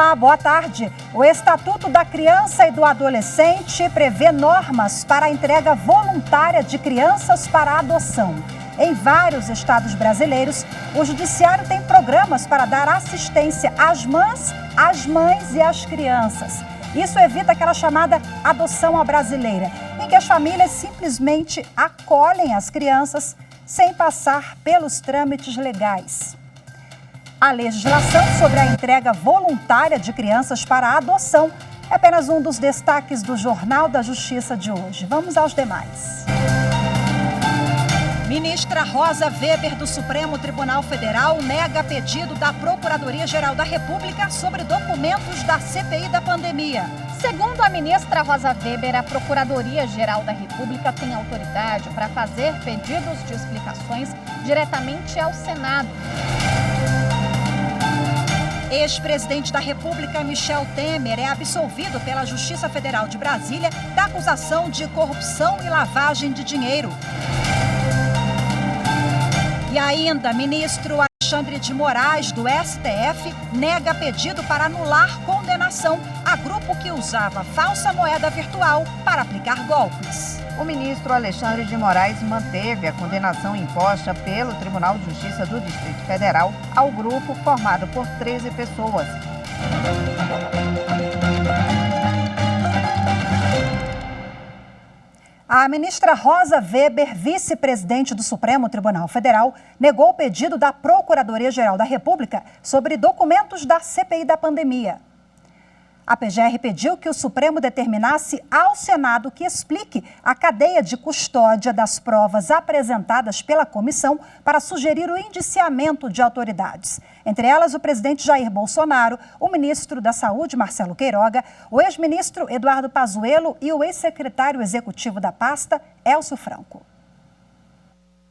Olá, boa tarde. O Estatuto da Criança e do Adolescente prevê normas para a entrega voluntária de crianças para adoção. Em vários estados brasileiros, o Judiciário tem programas para dar assistência às mães e às crianças. Isso evita aquela chamada adoção à brasileira, em que as famílias simplesmente acolhem as crianças sem passar pelos trâmites legais. A legislação sobre a entrega voluntária de crianças para adoção é apenas um dos destaques do Jornal da Justiça de hoje. Vamos aos demais. Ministra Rosa Weber, do Supremo Tribunal Federal, nega pedido da Procuradoria-Geral da República sobre documentos da CPI da pandemia. Segundo a ministra Rosa Weber, a Procuradoria-Geral da República tem autoridade para fazer pedidos de explicações diretamente ao Senado. Ex-presidente da República, Michel Temer, é absolvido pela Justiça Federal de Brasília da acusação de corrupção e lavagem de dinheiro. E ainda, ministro Alexandre de Moraes, do STF, nega pedido para anular condenação a grupo que usava falsa moeda virtual para aplicar golpes. O ministro Alexandre de Moraes manteve a condenação imposta pelo Tribunal de Justiça do Distrito Federal ao grupo formado por 13 pessoas. A ministra Rosa Weber, vice-presidente do Supremo Tribunal Federal, negou o pedido da Procuradoria-Geral da República sobre documentos da CPI da pandemia. A PGR pediu que o Supremo determinasse ao Senado que explique a cadeia de custódia das provas apresentadas pela comissão para sugerir o indiciamento de autoridades. Entre elas, o presidente Jair Bolsonaro, o ministro da Saúde, Marcelo Queiroga, o ex-ministro Eduardo Pazuello e o ex-secretário executivo da pasta, Élcio Franco.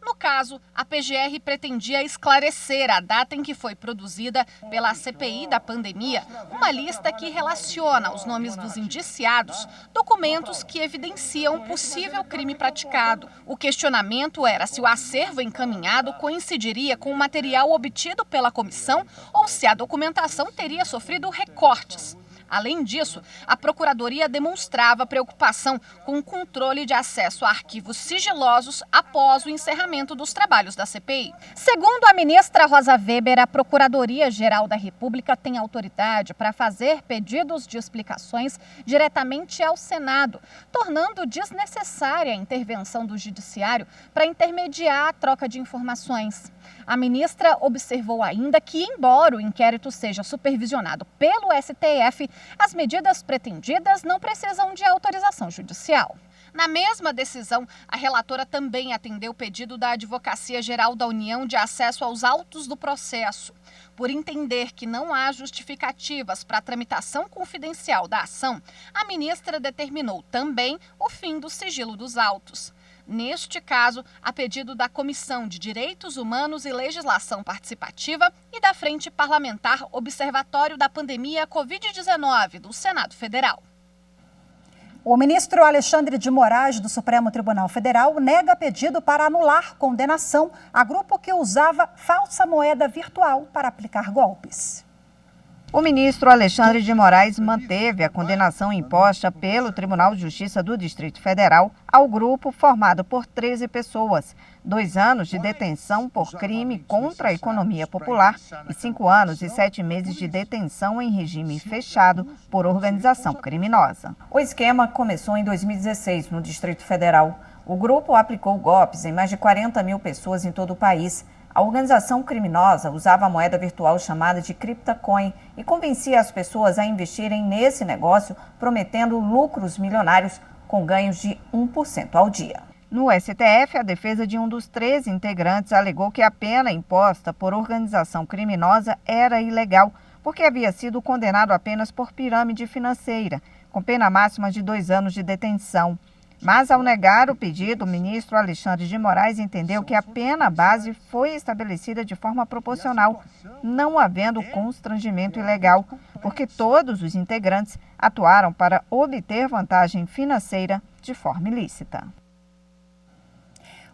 No caso, a PGR pretendia esclarecer a data em que foi produzida pela CPI da pandemia uma lista que relaciona os nomes dos indiciados, documentos que evidenciam possível crime praticado. O questionamento era se o acervo encaminhado coincidiria com o material obtido pela comissão ou se a documentação teria sofrido recortes. Além disso, a Procuradoria demonstrava preocupação com o controle de acesso a arquivos sigilosos após o encerramento dos trabalhos da CPI. Segundo a ministra Rosa Weber, a Procuradoria-Geral da República tem autoridade para fazer pedidos de explicações diretamente ao Senado, tornando desnecessária a intervenção do Judiciário para intermediar a troca de informações. A ministra observou ainda que, embora o inquérito seja supervisionado pelo STF, as medidas pretendidas não precisam de autorização judicial. Na mesma decisão, a relatora também atendeu o pedido da Advocacia Geral da União de acesso aos autos do processo. Por entender que não há justificativas para a tramitação confidencial da ação, a ministra determinou também o fim do sigilo dos autos. Neste caso, a pedido da Comissão de Direitos Humanos e Legislação Participativa e da Frente Parlamentar Observatório da Pandemia Covid-19 do Senado Federal. O ministro Alexandre de Moraes, do Supremo Tribunal Federal, nega pedido para anular condenação a grupo que usava falsa moeda virtual para aplicar golpes. O ministro Alexandre de Moraes manteve a condenação imposta pelo Tribunal de Justiça do Distrito Federal ao grupo formado por 13 pessoas, 2 anos de detenção por crime contra a economia popular e 5 anos e 7 meses de detenção em regime fechado por organização criminosa. O esquema começou em 2016 no Distrito Federal. O grupo aplicou golpes em mais de 40 mil pessoas em todo o país. A organização criminosa usava a moeda virtual chamada de CryptoCoin e convencia as pessoas a investirem nesse negócio, prometendo lucros milionários com ganhos de 1% ao dia. No STF, a defesa de um dos 13 integrantes alegou que a pena imposta por organização criminosa era ilegal, porque havia sido condenado apenas por pirâmide financeira, com pena máxima de 2 anos de detenção. Mas, ao negar o pedido, o ministro Alexandre de Moraes entendeu que a pena base foi estabelecida de forma proporcional, não havendo constrangimento ilegal, porque todos os integrantes atuaram para obter vantagem financeira de forma ilícita.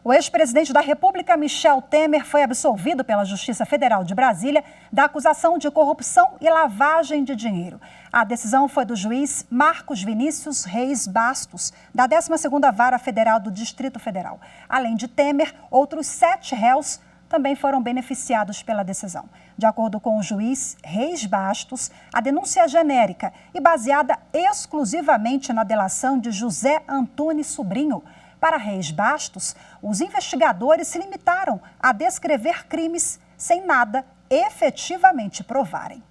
O ex-presidente da República, Michel Temer, foi absolvido pela Justiça Federal de Brasília da acusação de corrupção e lavagem de dinheiro. A decisão foi do juiz Marcos Vinícius Reis Bastos, da 12ª Vara Federal do Distrito Federal. Além de Temer, outros 7 réus também foram beneficiados pela decisão. De acordo com o juiz Reis Bastos, a denúncia é genérica e baseada exclusivamente na delação de José Antunes Sobrinho. Para Reis Bastos, os investigadores se limitaram a descrever crimes sem nada efetivamente provarem.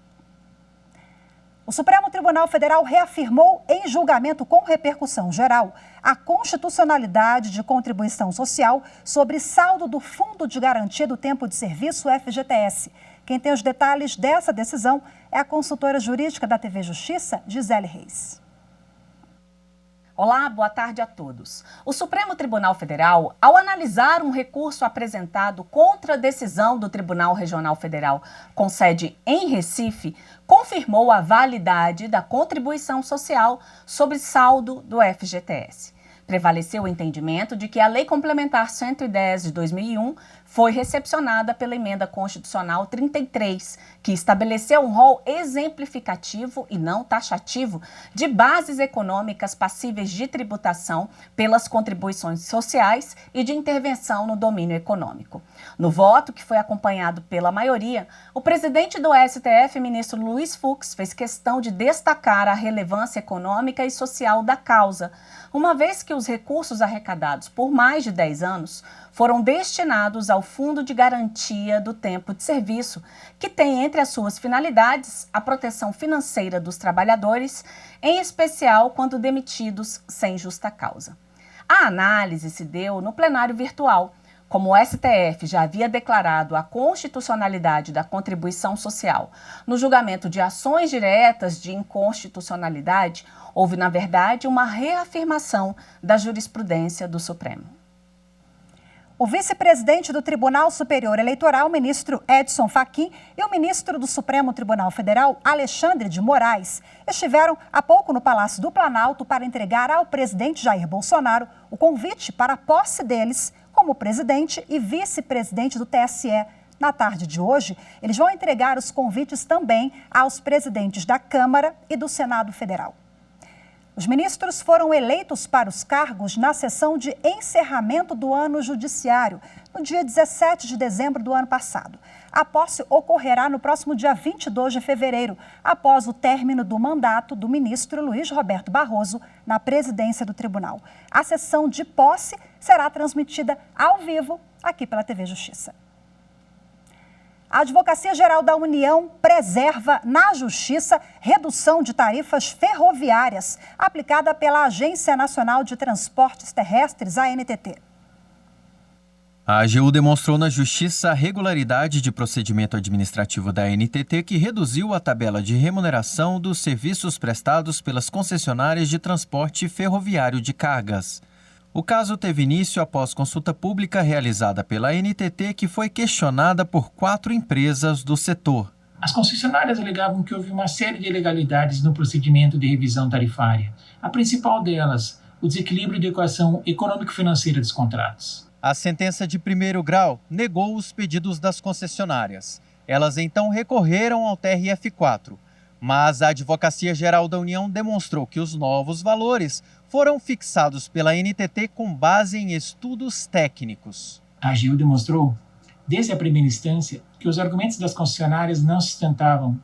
O Supremo Tribunal Federal reafirmou em julgamento com repercussão geral a constitucionalidade de contribuição social sobre saldo do Fundo de Garantia do Tempo de Serviço, FGTS. Quem tem os detalhes dessa decisão é a consultora jurídica da TV Justiça, Gisele Reis. Olá, boa tarde a todos. O Supremo Tribunal Federal, ao analisar um recurso apresentado contra a decisão do Tribunal Regional Federal com sede em Recife, confirmou a validade da contribuição social sobre saldo do FGTS. Prevaleceu o entendimento de que a Lei Complementar 110 de 2001 foi recepcionada pela Emenda Constitucional 33, que estabeleceu um rol exemplificativo e não taxativo de bases econômicas passíveis de tributação pelas contribuições sociais e de intervenção no domínio econômico. No voto, que foi acompanhado pela maioria, o presidente do STF, ministro Luiz Fux, fez questão de destacar a relevância econômica e social da causa, uma vez que os recursos arrecadados por mais de 10 anos foram destinados ao Fundo de Garantia do Tempo de Serviço, que tem entre as suas finalidades a proteção financeira dos trabalhadores, em especial quando demitidos sem justa causa. A análise se deu no plenário virtual. Como o STF já havia declarado a constitucionalidade da contribuição social no julgamento de ações diretas de inconstitucionalidade, houve, na verdade, uma reafirmação da jurisprudência do Supremo. O vice-presidente do Tribunal Superior Eleitoral, ministro Edson Fachin, e o ministro do Supremo Tribunal Federal, Alexandre de Moraes, estiveram há pouco no Palácio do Planalto para entregar ao presidente Jair Bolsonaro o convite para a posse deles como presidente e vice-presidente do TSE. Na tarde de hoje, eles vão entregar os convites também aos presidentes da Câmara e do Senado Federal. Os ministros foram eleitos para os cargos na sessão de encerramento do ano judiciário, no dia 17 de dezembro do ano passado. A posse ocorrerá no próximo dia 22 de fevereiro, após o término do mandato do ministro Luiz Roberto Barroso na presidência do tribunal. A sessão de posse será transmitida ao vivo aqui pela TV Justiça. A Advocacia Geral da União preserva na Justiça redução de tarifas ferroviárias aplicada pela Agência Nacional de Transportes Terrestres, ANTT. A AGU demonstrou na Justiça a regularidade de procedimento administrativo da ANTT, que reduziu a tabela de remuneração dos serviços prestados pelas concessionárias de transporte ferroviário de cargas. O caso teve início após consulta pública realizada pela ANTT, que foi questionada por 4 empresas do setor. As concessionárias alegavam que houve uma série de ilegalidades no procedimento de revisão tarifária. A principal delas, o desequilíbrio de equação econômico-financeira dos contratos. A sentença de primeiro grau negou os pedidos das concessionárias. Elas então recorreram ao TRF4. Mas a Advocacia Geral da União demonstrou que os novos valores foram fixados pela ANTT com base em estudos técnicos. A AGU demonstrou, desde a primeira instância, que os argumentos das concessionárias não sustentavam,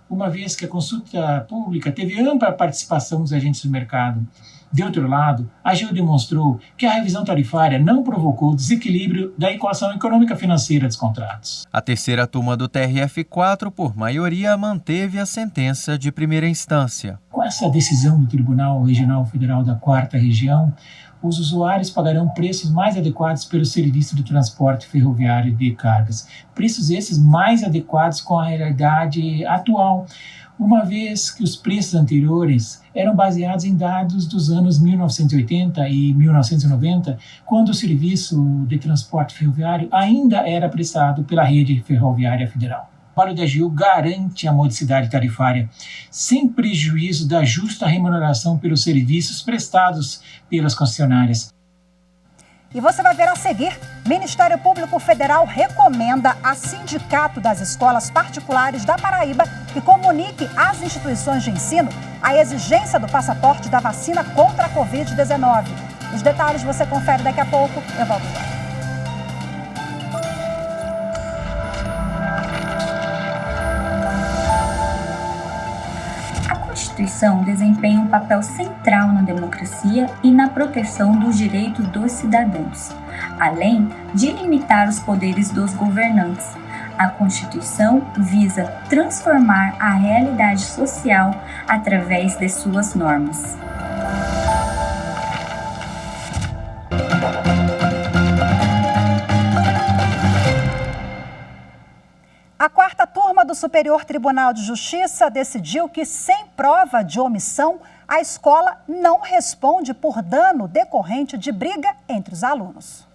uma vez que a consulta pública teve ampla participação dos agentes do mercado. De outro lado, a AGU demonstrou que a revisão tarifária não provocou desequilíbrio da equação econômica financeira dos contratos. A terceira turma do TRF4, por maioria, manteve a sentença de primeira instância. Com essa decisão do Tribunal Regional Federal da 4ª Região, os usuários pagarão preços mais adequados pelo serviço de transporte ferroviário de cargas. Preços esses mais adequados com a realidade atual, uma vez que os preços anteriores eram baseados em dados dos anos 1980 e 1990, quando o serviço de transporte ferroviário ainda era prestado pela Rede Ferroviária Federal. O trabalho da AGU garante a modicidade tarifária, sem prejuízo da justa remuneração pelos serviços prestados pelas concessionárias. E você vai ver a seguir, Ministério Público Federal recomenda a Sindicato das Escolas Particulares da Paraíba que comunique às instituições de ensino a exigência do passaporte da vacina contra a Covid-19. Os detalhes você confere daqui a pouco. Eu volto já. A Constituição desempenha um papel central na democracia e na proteção dos direitos dos cidadãos, além de limitar os poderes dos governantes. A Constituição visa transformar a realidade social através de suas normas. A quarta turma do Superior Tribunal de Justiça decidiu que, sem prova de omissão, a escola não responde por dano decorrente de briga entre os alunos.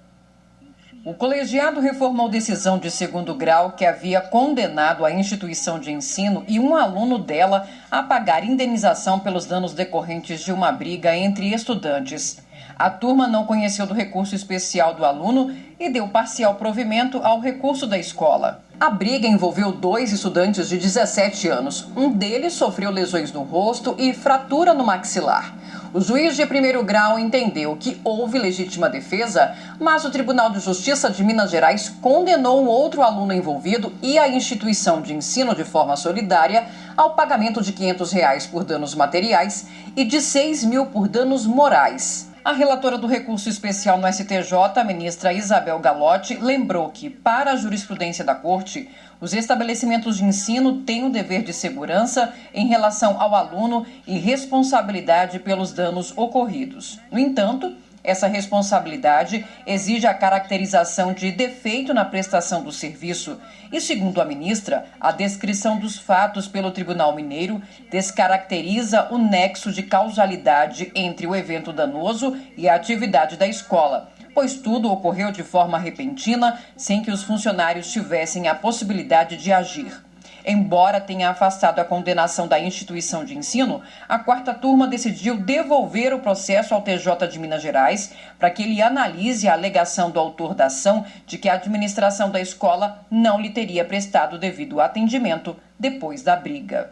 O colegiado reformou decisão de segundo grau que havia condenado a instituição de ensino e um aluno dela a pagar indenização pelos danos decorrentes de uma briga entre estudantes. A turma não conheceu do recurso especial do aluno e deu parcial provimento ao recurso da escola. A briga envolveu 2 estudantes de 17 anos. Um deles sofreu lesões no rosto e fratura no maxilar. O juiz de primeiro grau entendeu que houve legítima defesa, mas o Tribunal de Justiça de Minas Gerais condenou o outro aluno envolvido e a instituição de ensino de forma solidária ao pagamento de R$ 500 por danos materiais e de R$ 6.000 por danos morais. A relatora do recurso especial no STJ, a ministra Isabel Galotti, lembrou que, para a jurisprudência da Corte, os estabelecimentos de ensino têm o dever de segurança em relação ao aluno e responsabilidade pelos danos ocorridos. No entanto, essa responsabilidade exige a caracterização de defeito na prestação do serviço e, segundo a ministra, a descrição dos fatos pelo Tribunal Mineiro descaracteriza o nexo de causalidade entre o evento danoso e a atividade da escola, pois tudo ocorreu de forma repentina, sem que os funcionários tivessem a possibilidade de agir. Embora tenha afastado a condenação da instituição de ensino, a quarta turma decidiu devolver o processo ao TJ de Minas Gerais para que ele analise a alegação do autor da ação de que a administração da escola não lhe teria prestado devido atendimento depois da briga.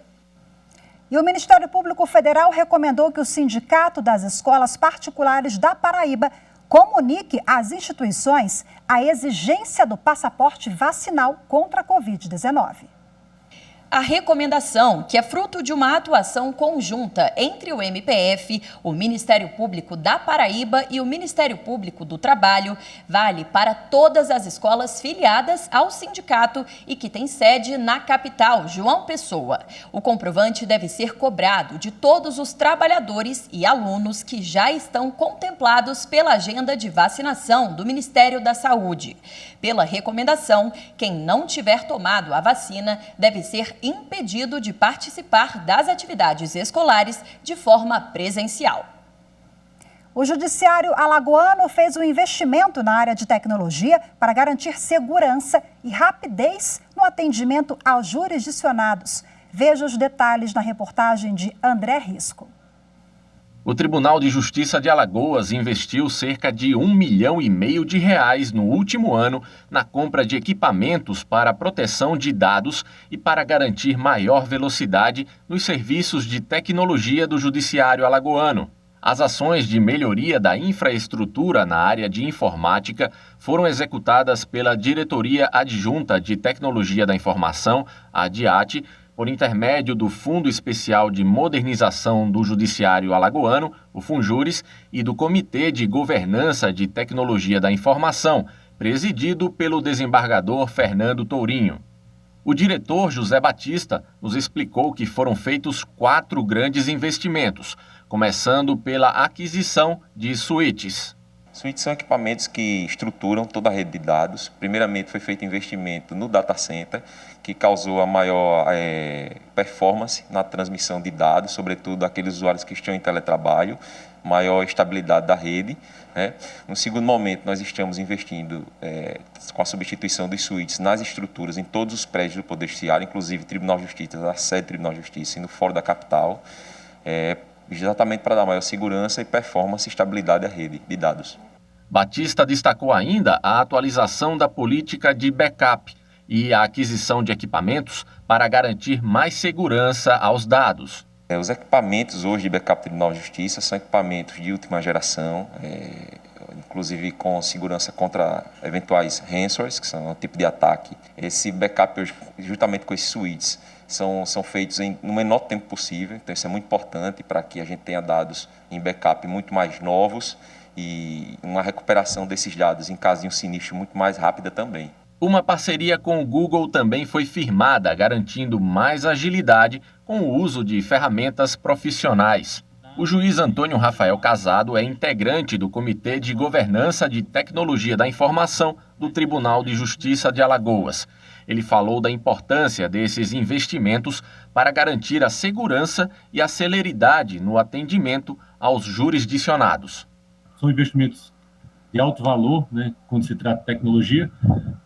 E o Ministério Público Federal recomendou que o Sindicato das Escolas Particulares da Paraíba comunique às instituições a exigência do passaporte vacinal contra a Covid-19. A recomendação, que é fruto de uma atuação conjunta entre o MPF, o Ministério Público da Paraíba e o Ministério Público do Trabalho, vale para todas as escolas filiadas ao sindicato e que tem sede na capital, João Pessoa. O comprovante deve ser cobrado de todos os trabalhadores e alunos que já estão contemplados pela agenda de vacinação do Ministério da Saúde. Pela recomendação, quem não tiver tomado a vacina deve ser impedido de participar das atividades escolares de forma presencial. O Judiciário alagoano fez um investimento na área de tecnologia para garantir segurança e rapidez no atendimento aos jurisdicionados. Veja os detalhes na reportagem de André Risco. O Tribunal de Justiça de Alagoas investiu cerca de R$1,5 milhão no último ano na compra de equipamentos para a proteção de dados e para garantir maior velocidade nos serviços de tecnologia do Judiciário alagoano. As ações de melhoria da infraestrutura na área de informática foram executadas pela Diretoria Adjunta de Tecnologia da Informação, a DIAT, por intermédio do Fundo Especial de Modernização do Judiciário Alagoano, o Funjures, e do Comitê de Governança de Tecnologia da Informação, presidido pelo desembargador Fernando Tourinho. O diretor José Batista nos explicou que foram feitos 4 grandes investimentos, começando pela aquisição de suítes. Suítes são equipamentos que estruturam toda a rede de dados. Primeiramente foi feito investimento no data center, que causou a maior performance na transmissão de dados, sobretudo aqueles usuários que estão em teletrabalho, maior estabilidade da rede. No segundo momento, nós estamos investindo com a substituição dos suítes nas estruturas, em todos os prédios do Poder Judiciário, inclusive Tribunal de Justiça, a sede do Tribunal de Justiça e no Fórum da Capital, exatamente para dar maior segurança e performance e estabilidade à rede de dados. Batista destacou ainda a atualização da política de backup e a aquisição de equipamentos para garantir mais segurança aos dados. Os equipamentos hoje de backup do Tribunal de Justiça são equipamentos de última geração, inclusive com segurança contra eventuais ransomwares, que são um tipo de ataque. Esse backup hoje, justamente com esses suítes, são feitos no menor tempo possível, então isso é muito importante para que a gente tenha dados em backup muito mais novos e uma recuperação desses dados em caso de um sinistro muito mais rápida também. Uma parceria com o Google também foi firmada, garantindo mais agilidade com o uso de ferramentas profissionais. O juiz Antônio Rafael Casado é integrante do Comitê de Governança de Tecnologia da Informação do Tribunal de Justiça de Alagoas. Ele falou da importância desses investimentos para garantir a segurança e a celeridade no atendimento aos jurisdicionados. São investimentos de alto valor, né, quando se trata de tecnologia,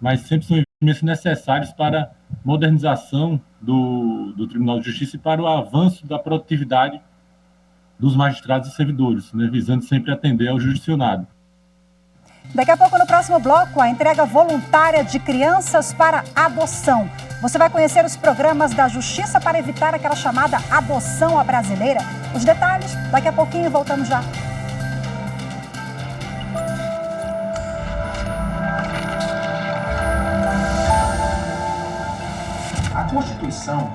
mas sempre são investimentos necessários para a modernização do Tribunal de Justiça e para o avanço da produtividade dos magistrados e servidores, né, visando sempre atender ao jurisdicionado. Daqui a pouco, no próximo bloco, a entrega voluntária de crianças para adoção. Você vai conhecer os programas da Justiça para evitar aquela chamada adoção à brasileira. Os detalhes, daqui a pouquinho, voltamos já. A Constituição,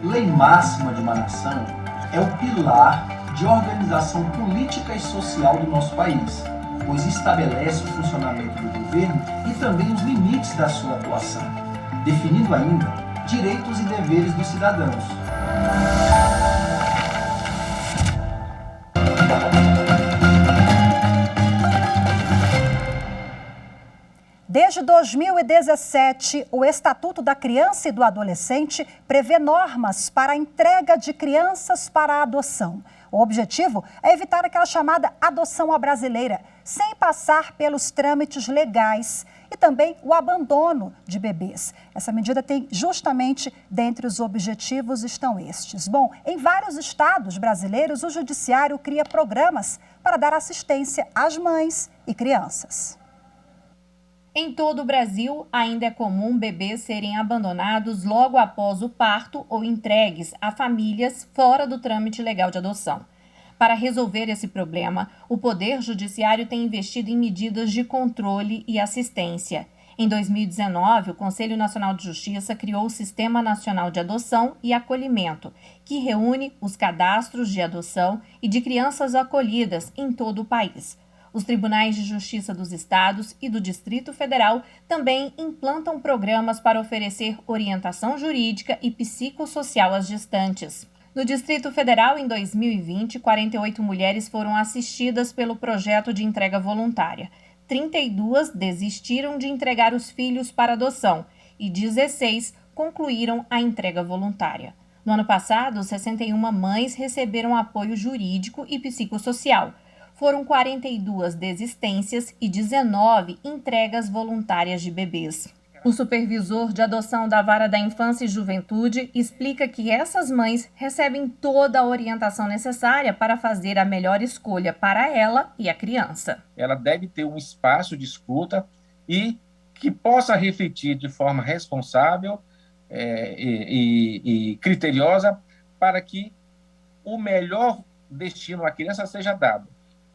lei máxima de uma nação, é o pilar de organização política e social do nosso país, pois estabelece o funcionamento do governo e também os limites da sua atuação, definindo ainda direitos e deveres dos cidadãos. Desde 2017, o Estatuto da Criança e do Adolescente prevê normas para a entrega de crianças para a adoção. O objetivo é evitar aquela chamada adoção à brasileira, sem passar pelos trâmites legais e também o abandono de bebês. Essa medida tem justamente dentre os objetivos estão estes. Bom, em vários estados brasileiros, o judiciário cria programas para dar assistência às mães e crianças. Em todo o Brasil, ainda é comum bebês serem abandonados logo após o parto ou entregues a famílias fora do trâmite legal de adoção. Para resolver esse problema, o Poder Judiciário tem investido em medidas de controle e assistência. Em 2019, o Conselho Nacional de Justiça criou o Sistema Nacional de Adoção e Acolhimento, que reúne os cadastros de adoção e de crianças acolhidas em todo o país. Os tribunais de justiça dos estados e do Distrito Federal também implantam programas para oferecer orientação jurídica e psicossocial às gestantes. No Distrito Federal, em 2020, 48 mulheres foram assistidas pelo projeto de entrega voluntária. 32 desistiram de entregar os filhos para adoção e 16 concluíram a entrega voluntária. No ano passado, 61 mães receberam apoio jurídico e psicossocial. Foram 42 desistências e 19 entregas voluntárias de bebês. O supervisor de adoção da Vara da Infância e Juventude explica que essas mães recebem toda a orientação necessária para fazer a melhor escolha para ela e a criança. Ela deve ter um espaço de escuta e que possa refletir de forma responsável e criteriosa para que o melhor destino à criança seja dado,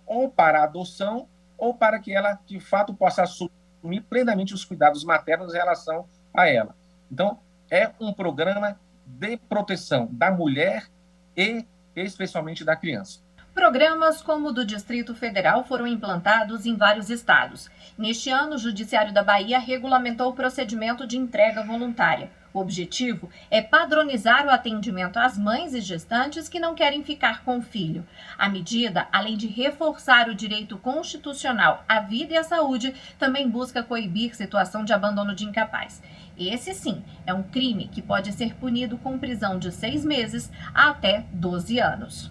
ou para a adoção, ou para que ela, de fato, possa assumir plenamente os cuidados maternos em relação a ela. Então, é um programa de proteção da mulher e, especialmente, da criança. Programas como o do Distrito Federal foram implantados em vários estados. Neste ano, o Judiciário da Bahia regulamentou o procedimento de entrega voluntária. O objetivo é padronizar o atendimento às mães e gestantes que não querem ficar com o filho. A medida, além de reforçar o direito constitucional à vida e à saúde, também busca coibir situação de abandono de incapaz. Esse, sim, é um crime que pode ser punido com prisão de 6 meses a até 12 anos.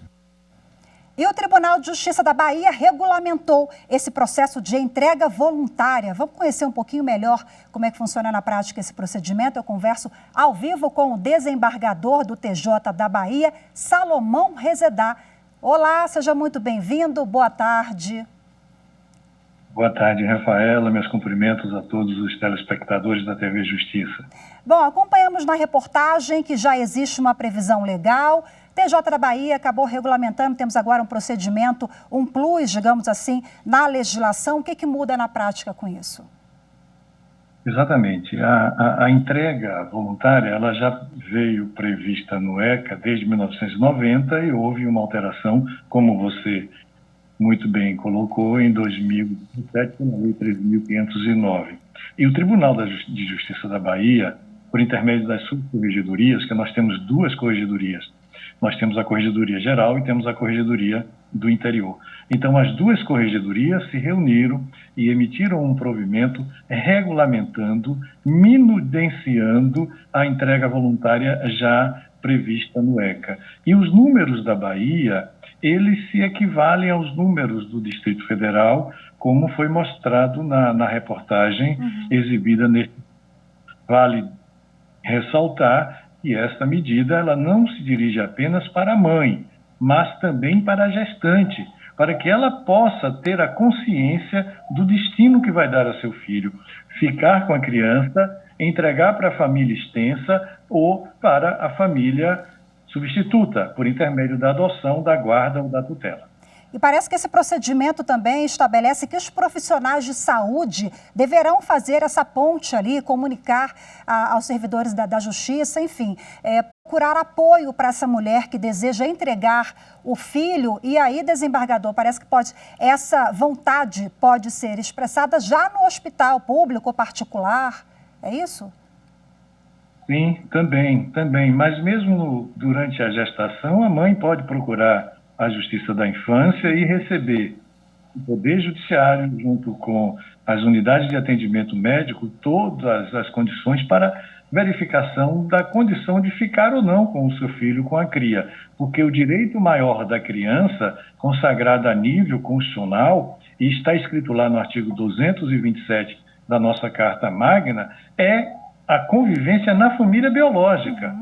E o Tribunal de Justiça da Bahia regulamentou esse processo de entrega voluntária. Vamos conhecer um pouquinho melhor como é que funciona na prática esse procedimento. Eu converso ao vivo com o desembargador do TJ da Bahia, Salomão Rezedá. Olá, seja muito bem-vindo, boa tarde. Boa tarde, Rafaela. Meus cumprimentos a todos os telespectadores da TV Justiça. Bom, acompanhamos na reportagem que já existe uma previsão legal. TJ da Bahia acabou regulamentando, temos agora um procedimento, um plus, digamos assim, na legislação. O que muda na prática com isso? Exatamente. A entrega voluntária ela já veio prevista no ECA desde 1990 e houve uma alteração, como você muito bem colocou, em 2017, na Lei 13.509. E o Tribunal de Justiça da Bahia, por intermédio das subcorregedorias, que nós temos duas corregedorias, nós temos a Corregedoria Geral e temos a Corregedoria do Interior. Então, as duas corregedorias se reuniram e emitiram um provimento regulamentando, minudenciando a entrega voluntária já prevista no ECA. E os números da Bahia, eles se equivalem aos números do Distrito Federal, como foi mostrado na reportagem exibida neste. Vale ressaltar que esta medida ela não se dirige apenas para a mãe, mas também para a gestante, para que ela possa ter a consciência do destino que vai dar a seu filho, ficar com a criança, entregar para a família extensa ou para a família substituta, por intermédio da adoção, da guarda ou da tutela. E parece que esse procedimento também estabelece que os profissionais de saúde deverão fazer essa ponte ali, comunicar aos servidores da justiça, enfim, procurar apoio para essa mulher que deseja entregar o filho. E aí, desembargador, parece que essa vontade pode ser expressada já no hospital público ou particular, é isso? Sim, também. Mas mesmo durante a gestação, a mãe pode procurar a Justiça da Infância e receber o Poder Judiciário, junto com as unidades de atendimento médico, todas as condições para verificação da condição de ficar ou não com o seu filho, com a cria. Porque o direito maior da criança, consagrado a nível constitucional, e está escrito lá no artigo 227 da nossa Carta Magna, é a convivência na família biológica.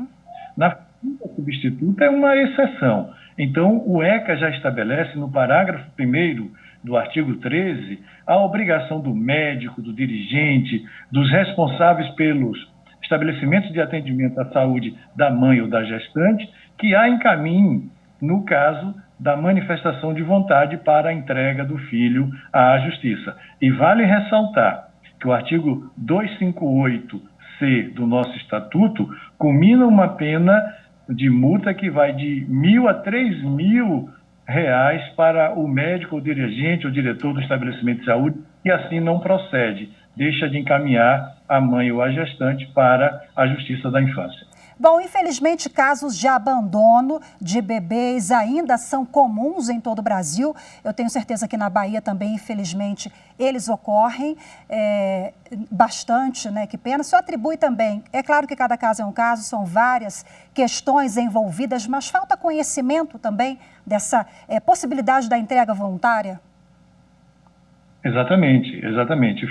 Na família substituta é uma exceção. Então, o ECA já estabelece, no parágrafo 1º do artigo 13, a obrigação do médico, do dirigente, dos responsáveis pelos estabelecimentos de atendimento à saúde da mãe ou da gestante, que a encaminhe, no caso da manifestação de vontade para a entrega do filho à justiça. E vale ressaltar que o artigo 258-C do nosso Estatuto culmina uma pena de multa que vai de R$ 1.000 a R$ 3.000 para o médico, o dirigente ou diretor do estabelecimento de saúde, e assim não procede, deixa de encaminhar a mãe ou a gestante para a Justiça da Infância. Bom, infelizmente, casos de abandono de bebês ainda são comuns em todo o Brasil. Eu tenho certeza que na Bahia também, infelizmente, eles ocorrem bastante, né? Que pena. Isso atribui também. É claro que cada caso é um caso, são várias questões envolvidas, mas falta conhecimento também dessa possibilidade da entrega voluntária? Exatamente.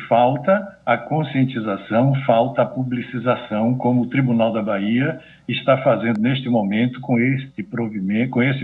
Falta a conscientização, falta a publicização, como o Tribunal da Bahia está fazendo neste momento com esse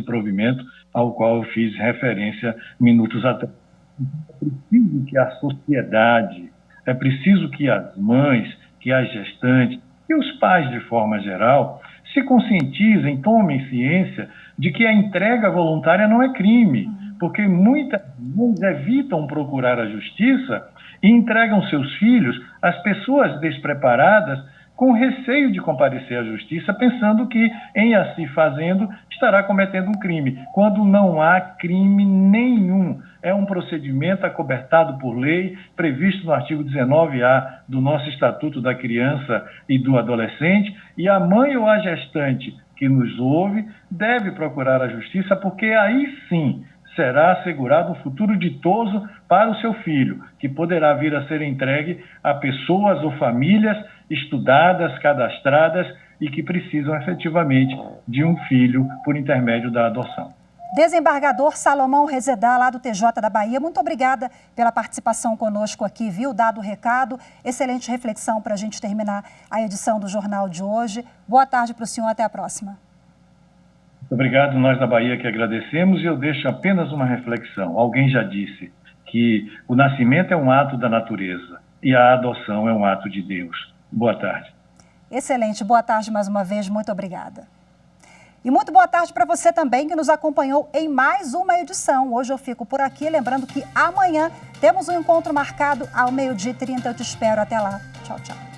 provimento ao qual eu fiz referência minutos atrás. É preciso que a sociedade, é preciso que as mães, que as gestantes e os pais, de forma geral, se conscientizem, tomem ciência de que a entrega voluntária não é crime. Porque muitas mães evitam procurar a justiça e entregam seus filhos às pessoas despreparadas com receio de comparecer à justiça, pensando que, em assim fazendo, estará cometendo um crime, quando não há crime nenhum. É um procedimento acobertado por lei, previsto no artigo 19A do nosso Estatuto da Criança e do Adolescente, e a mãe ou a gestante que nos ouve deve procurar a justiça, porque aí sim será assegurado um futuro ditoso para o seu filho, que poderá vir a ser entregue a pessoas ou famílias estudadas, cadastradas e que precisam efetivamente de um filho por intermédio da adoção. Desembargador Salomão Rezedá, lá do TJ da Bahia, muito obrigada pela participação conosco aqui, viu? Dado o recado, excelente reflexão para a gente terminar a edição do Jornal de hoje. Boa tarde para o senhor, até a próxima. Muito obrigado, nós da Bahia que agradecemos, e eu deixo apenas uma reflexão. Alguém já disse que que o nascimento é um ato da natureza e a adoção é um ato de Deus. Boa tarde. Excelente. Boa tarde mais uma vez. Muito obrigada. E muito boa tarde para você também que nos acompanhou em mais uma edição. Hoje eu fico por aqui, lembrando que amanhã temos um encontro marcado ao 12h30. Eu te espero. Até lá. Tchau, tchau.